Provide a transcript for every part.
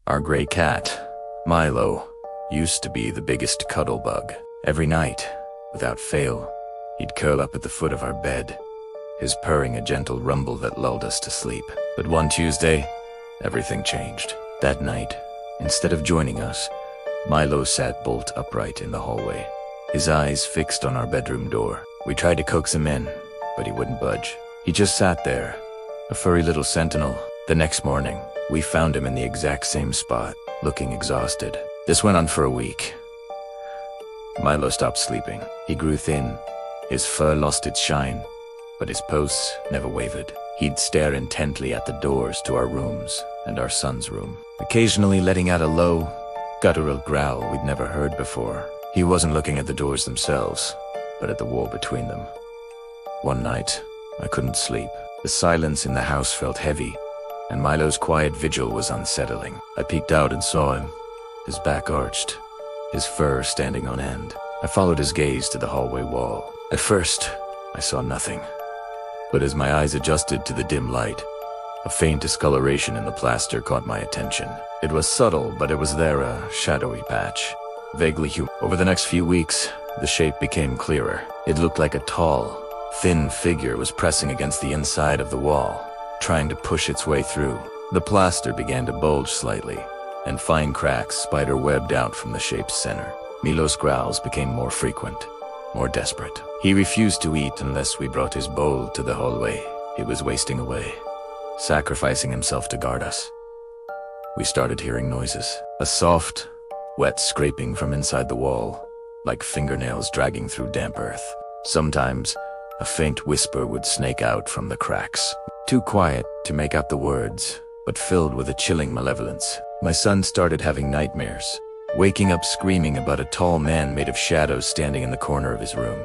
Our gray cat, Milo, used to be the biggest cuddle bug. Every night, without fail, he'd curl up at the foot of our bed, his purring a gentle rumble that lulled us to sleep. But one Tuesday, everything changed. That night, instead of joining us, Milo sat bolt upright in the hallway, his eyes fixed on our bedroom door. We tried to coax him in, but he wouldn't budge. He just sat there, a furry little sentinel. The next morning, we found him in the exact same spot, looking exhausted. This went on for a week. Milo stopped sleeping. He grew thin. His fur lost its shine, but his pulse never wavered. He'd stare intently at the doors to our rooms and our son's room, occasionally letting out a low, guttural growl we'd never heard before. He wasn't looking at the doors themselves, but at the wall between them. One night, I couldn't sleep. The silence in the house felt heavy, and Milo's quiet vigil was unsettling. I peeked out and saw him, his back arched, his fur standing on end. I followed his gaze to the hallway wall. At first, I saw nothing. But as my eyes adjusted to the dim light, a faint discoloration in the plaster caught my attention. It was subtle, but it was there, a shadowy patch, vaguely human. Over the next few weeks, the shape became clearer. It looked like a tall, thin figure was pressing against the inside of the wall, trying to push its way through. The plaster began to bulge slightly, and fine cracks spider-webbed out from the shape's center. Milo's growls became more frequent, more desperate. He refused to eat unless we brought his bowl to the hallway. He was wasting away, sacrificing himself to guard us. We started hearing noises, a soft, wet scraping from inside the wall, like fingernails dragging through damp earth. Sometimes, a faint whisper would snake out from the cracks, too quiet to make out the words, but filled with a chilling malevolence. My son started having nightmares, waking up screaming about a tall man made of shadows standing in the corner of his room.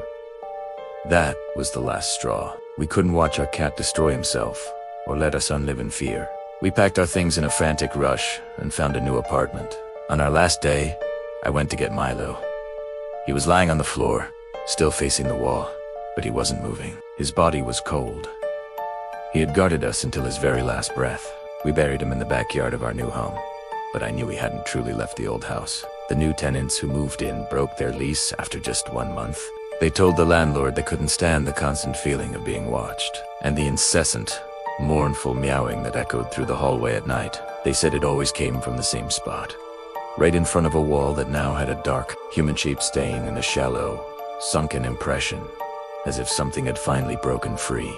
That was the last straw. We couldn't watch our cat destroy himself, or let our son live in fear. We packed our things in a frantic rush and found a new apartment. On our last day, I went to get Milo. He was lying on the floor, still facing the wall, but he wasn't moving. His body was cold. He had guarded us until his very last breath. We buried him in the backyard of our new home, but I knew he hadn't truly left the old house. The new tenants who moved in broke their lease after just 1 month. They told the landlord they couldn't stand the constant feeling of being watched, and the incessant, mournful meowing that echoed through the hallway at night. They said it always came from the same spot, right in front of a wall that now had a dark, human-shaped stain and a shallow, sunken impression, as if something had finally broken free.